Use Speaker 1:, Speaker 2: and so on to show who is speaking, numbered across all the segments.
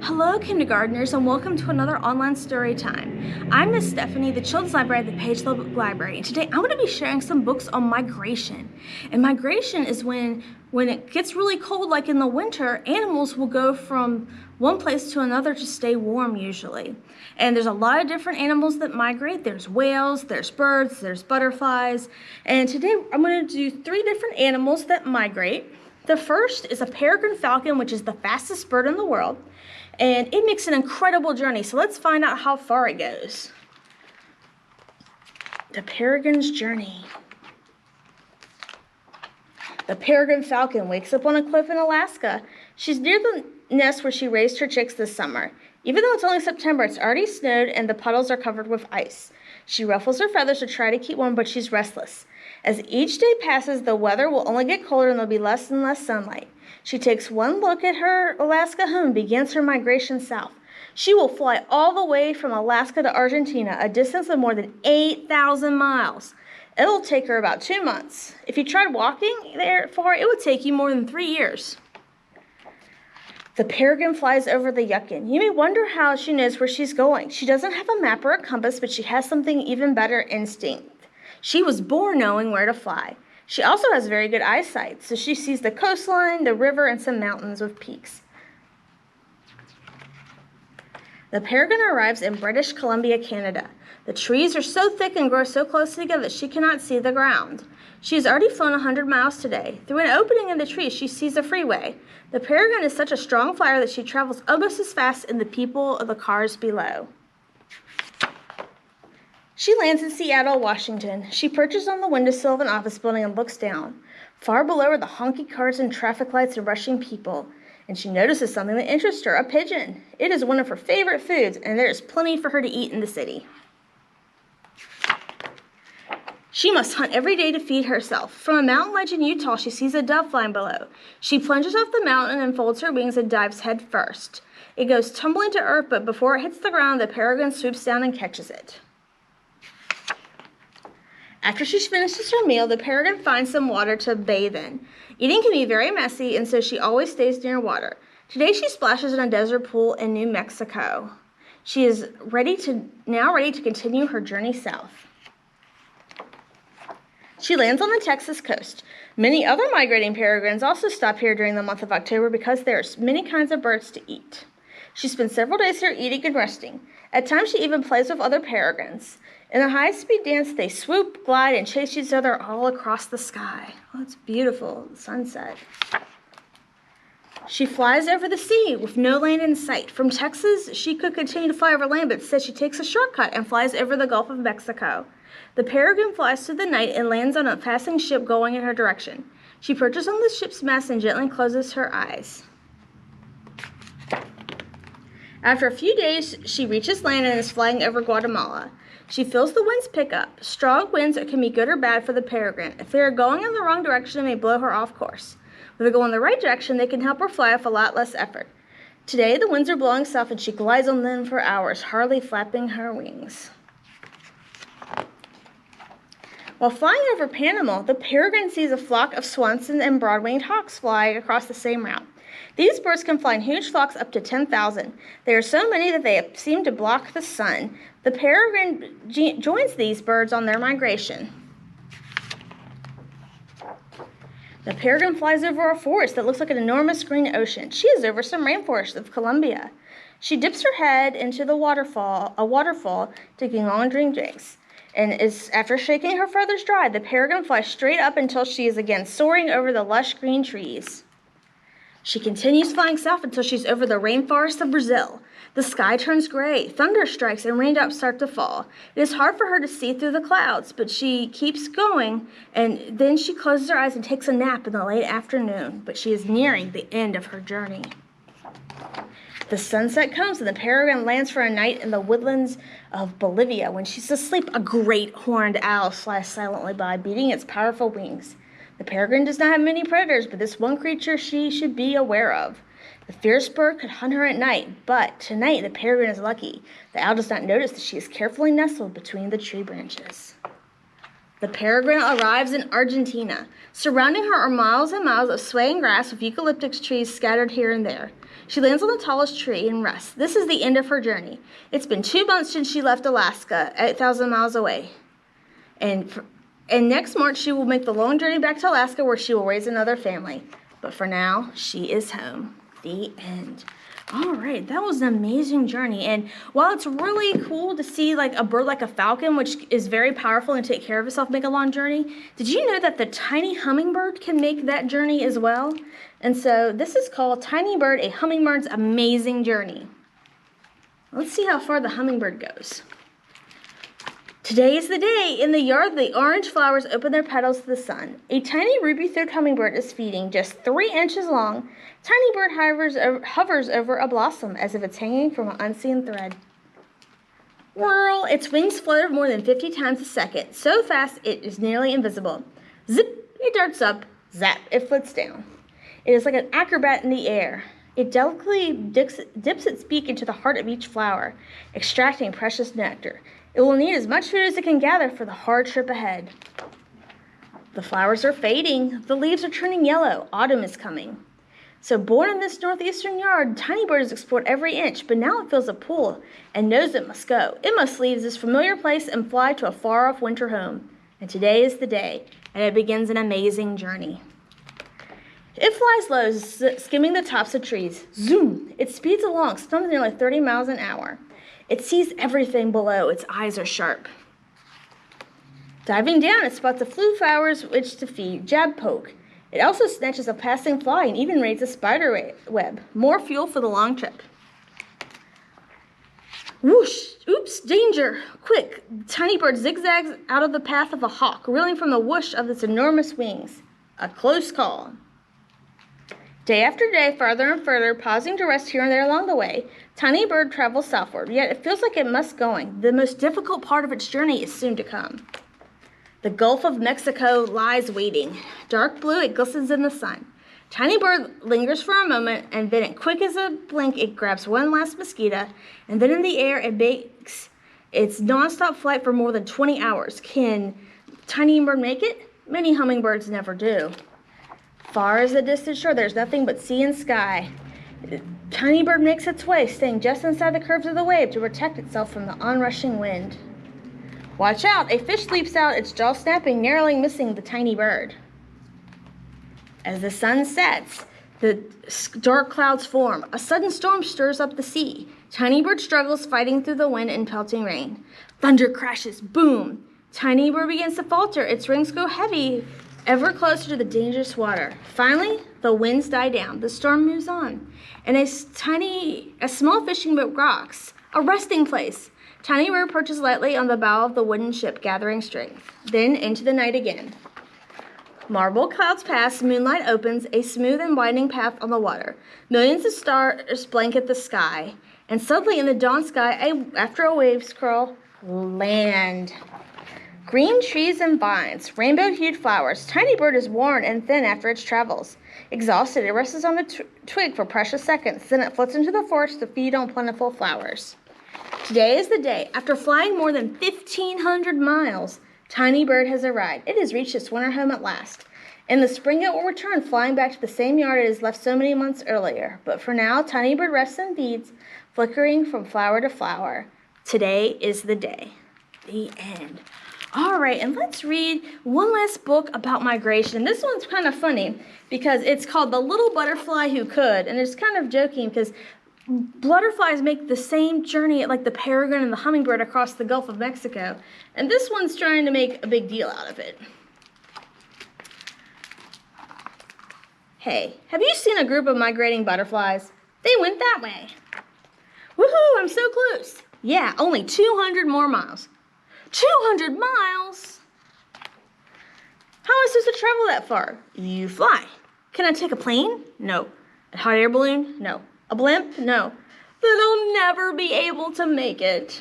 Speaker 1: Hello, kindergartners, and welcome to another online story time. I'm Miss Stephani, the Children's Library at the Page Public Library, and today I'm going to be sharing some books on migration. And migration is when it gets really cold, like in the winter, animals will go from one place to another to stay warm usually. And there's a lot of different animals that migrate. There's whales, there's birds, there's butterflies. And today I'm going to do 3 different animals that migrate. The first is a peregrine falcon, which is the fastest bird in the world. And it makes an incredible journey. So let's find out how far it goes. The peregrine's journey. The peregrine falcon wakes up on a cliff in Alaska. She's near the nest where she raised her chicks this summer. Even though it's only September, it's already snowed and the puddles are covered with ice. She ruffles her feathers to try to keep warm, but she's restless. As each day passes, the weather will only get colder and there'll be less and less sunlight. She takes one look at her Alaska home and begins her migration south. She will fly all the way from Alaska to Argentina, a distance of more than 8,000 miles. It'll take her about 2 months. If you tried walking there far, it would take you more than 3 years. The peregrine flies over the Yukon. You may wonder how she knows where she's going. She doesn't have a map or a compass, but she has something even better, instinct. She was born knowing where to fly. She also has very good eyesight, so she sees the coastline, the river, and some mountains with peaks. The peregrine arrives in British Columbia, Canada. The trees are so thick and grow so close together that she cannot see the ground. She has already flown 100 miles today. Through an opening in the trees, she sees a freeway. The peregrine is such a strong flyer that she travels almost as fast as the people of the cars below. She lands in Seattle, Washington. She perches on the windowsill of an office building and looks down. Far below are the honky cars and traffic lights and rushing people. And she notices something that interests her, a pigeon. It is one of her favorite foods, and there is plenty for her to eat in the city. She must hunt every day to feed herself. From a mountain ledge in Utah, she sees a dove flying below. She plunges off the mountain and folds her wings and dives head first. It goes tumbling to earth, but before it hits the ground, the peregrine swoops down and catches it. After she finishes her meal, the peregrine finds some water to bathe in. Eating can be very messy, and so she always stays near water. Today she splashes in a desert pool in New Mexico. She is now ready to continue her journey south. She lands on the Texas coast. Many other migrating peregrines also stop here during the month of October because there are many kinds of birds to eat. She spends several days here eating and resting. At times she even plays with other peregrines. In a high-speed dance, they swoop, glide, and chase each other all across the sky. Oh, it's beautiful, sunset. She flies over the sea with no land in sight. From Texas, she could continue to fly over land, but instead she takes a shortcut and flies over the Gulf of Mexico. The peregrine flies through the night and lands on a passing ship going in her direction. She perches on the ship's mast and gently closes her eyes. After a few days, she reaches land and is flying over Guatemala. She feels the winds pick up. Strong winds can be good or bad for the peregrine. If they are going in the wrong direction, they may blow her off course. If they go in the right direction, they can help her fly with a lot less effort. Today, the winds are blowing south and she glides on them for hours, hardly flapping her wings. While flying over Panama, the peregrine sees a flock of swanson and broad-winged hawks flying across the same route. These birds can fly in huge flocks up to 10,000. There are so many that they seem to block the sun. The peregrine joins these birds on their migration. The peregrine flies over a forest that looks like an enormous green ocean. She is over some rainforests of Colombia. She dips her head into a waterfall, taking long drink breaks. And after shaking her feathers dry, the peregrine flies straight up until she is again soaring over the lush green trees. She continues flying south until she's over the rainforest of Brazil. The sky turns gray, thunder strikes, and raindrops start to fall. It is hard for her to see through the clouds, but she keeps going, and then she closes her eyes and takes a nap in the late afternoon, but she is nearing the end of her journey. The sunset comes and the peregrine lands for a night in the woodlands of Bolivia. When she's asleep, a great horned owl flies silently by, beating its powerful wings. The peregrine does not have many predators, but this one creature she should be aware of. The fierce bird could hunt her at night, but tonight the peregrine is lucky. The owl does not notice that she is carefully nestled between the tree branches. The peregrine arrives in Argentina. Surrounding her are miles and miles of swaying grass with eucalyptus trees scattered here and there. She lands on the tallest tree and rests. This is the end of her journey. It's been 2 months since she left Alaska, 8,000 miles away. And next March, she will make the long journey back to Alaska where she will raise another family. But for now, she is home. The end. All right, that was an amazing journey. And while it's really cool to see like a bird like a falcon, which is very powerful and take care of itself, make a long journey, did you know that the tiny hummingbird can make that journey as well? And so this is called Tiny Bird, a Hummingbird's Amazing Journey. Let's see how far the hummingbird goes. Today is the day. In the yard, the orange flowers open their petals to the sun. A tiny ruby-throated hummingbird is feeding, just 3 inches long. Tiny bird hovers over a blossom as if it's hanging from an unseen thread. Whirl! Its wings flutter more than 50 times a second, so fast it is nearly invisible. Zip! It darts up. Zap! It flits down. It is like an acrobat in the air. It delicately dips its beak into the heart of each flower, extracting precious nectar. It will need as much food as it can gather for the hard trip ahead. The flowers are fading. The leaves are turning yellow. Autumn is coming. So born in this northeastern yard, Tiny Bird has explored every inch, but now it feels a pull and knows it must go. It must leave this familiar place and fly to a far-off winter home. And today is the day, and it begins an amazing journey. It flies low, skimming the tops of trees. Zoom! It speeds along, sometimes nearly 30 miles an hour. It sees everything below. Its eyes are sharp. Diving down, it spots the blue flowers which to feed. Jab poke. It also snatches a passing fly and even raids a spider web. More fuel for the long trip. Whoosh! Oops! Danger! Quick! Tiny Bird zigzags out of the path of a hawk, reeling from the whoosh of its enormous wings. A close call. Day after day, farther and further, pausing to rest here and there along the way, Tiny Bird travels southward, yet it feels like it must going. The most difficult part of its journey is soon to come. The Gulf of Mexico lies waiting. Dark blue, it glistens in the sun. Tiny Bird lingers for a moment, and then, quick as a blink, it grabs one last mosquito, and then in the air, it makes its nonstop flight for more than 20 hours. Can Tiny Bird make it? Many hummingbirds never do. Far as the distant shore, there's nothing but sea and sky. Tiny Bird makes its way, staying just inside the curves of the wave to protect itself from the onrushing wind. Watch out! A fish leaps out, its jaw snapping, narrowly missing the tiny bird. As the sun sets, the dark clouds form. A sudden storm stirs up the sea. Tiny Bird struggles, fighting through the wind and pelting rain. Thunder crashes. Boom! Tiny Bird begins to falter. Its wings go heavy, ever closer to the dangerous water. Finally, the winds die down. The storm moves on. And a small fishing boat rocks. A resting place. Tiny Bird perches lightly on the bow of the wooden ship, gathering strength. Then into the night again. Marble clouds pass, moonlight opens, a smooth and winding path on the water. Millions of stars blanket the sky. And suddenly in the dawn sky, after a wave scroll, land. Green trees and vines, rainbow-hued flowers. Tiny Bird is worn and thin after its travels. Exhausted, it rests on a twig for precious seconds. Then it flits into the forest to feed on plentiful flowers. Today is the day. After flying more than 1,500 miles, Tiny Bird has arrived. It has reached its winter home at last. In the spring, it will return, flying back to the same yard it has left so many months earlier. But for now, Tiny Bird rests and feeds, flickering from flower to flower. Today is the day. The end. All right, and let's read one last book about migration. This one's kind of funny because it's called The Little Butterfly Who Could, and it's kind of joking because butterflies make the same journey like the peregrine and the hummingbird across the Gulf of Mexico, and this one's trying to make a big deal out of it. Hey, have you seen a group of migrating butterflies? They went that way. Woohoo, I'm so close. Yeah, only 200 more miles. 200 miles? How am I supposed to travel that far? You fly. Can I take a plane? No. A hot air balloon? No. A blimp? No. Then I'll never be able to make it.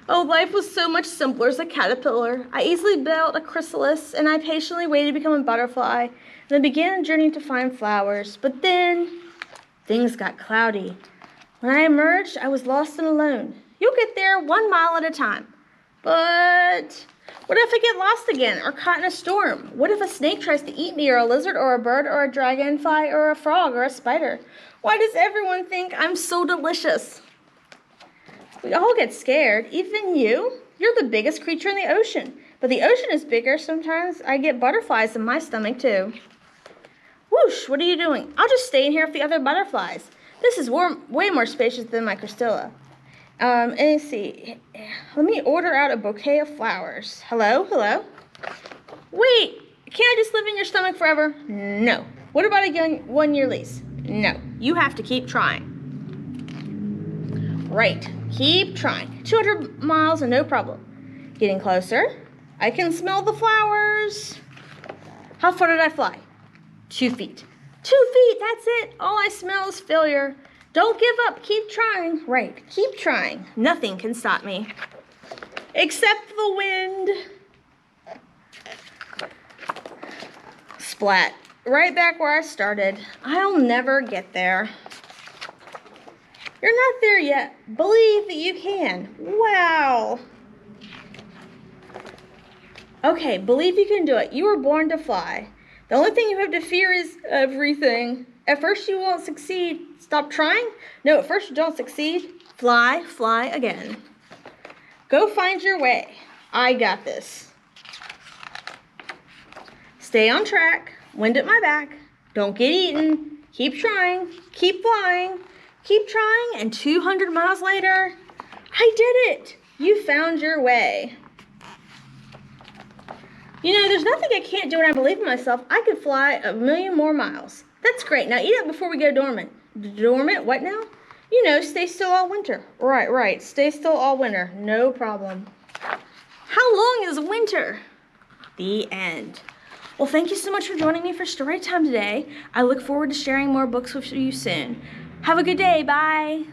Speaker 1: Oh, life was so much simpler as a caterpillar. I easily built a chrysalis, and I patiently waited to become a butterfly, and then began a journey to find flowers. But then, things got cloudy. When I emerged, I was lost and alone. You'll get there 1 mile at a time. But What if I get lost again or caught in a storm? What if a snake tries to eat me, or a lizard or a bird or a dragonfly or a frog or a spider? Why does everyone think I'm so delicious? We all get scared, even you. You're the biggest creature in the ocean. But the ocean is bigger. Sometimes I get butterflies in my stomach too. Whoosh, what are you doing? I'll just stay in here with the other butterflies. This is way more spacious than my Cristilla. Let me see. Let me order out a bouquet of flowers. Hello? Hello? Wait, can't I just live in your stomach forever? No. What about a 1-year lease? No. You have to keep trying. Right. Keep trying. 200 miles and no problem. Getting closer. I can smell the flowers. How far did I fly? 2 feet. 2 feet, that's it. All I smell is failure. Don't give up. Keep trying. Right. Keep trying. Nothing can stop me. Except the wind. Splat. Right back where I started. I'll never get there. You're not there yet. Believe that you can. Wow. Okay, believe you can do it. You were born to fly. The only thing you have to fear is everything. At first you won't succeed. Stop trying? No, at first you don't succeed. Fly, fly again. Go find your way. I got this. Stay on track. Wind at my back. Don't get eaten. Keep trying. Keep flying. Keep trying. And 200 miles later, I did it. You found your way. You know, there's nothing I can't do when I believe in myself. I could fly 1,000,000 more miles. That's great. Now eat up before we go dormant. Dormant? What now? You know, stay still all winter. Right. Stay still all winter. No problem. How long is winter? The end. Well, thank you so much for joining me for story time today. I look forward to sharing more books with you soon. Have a good day. Bye.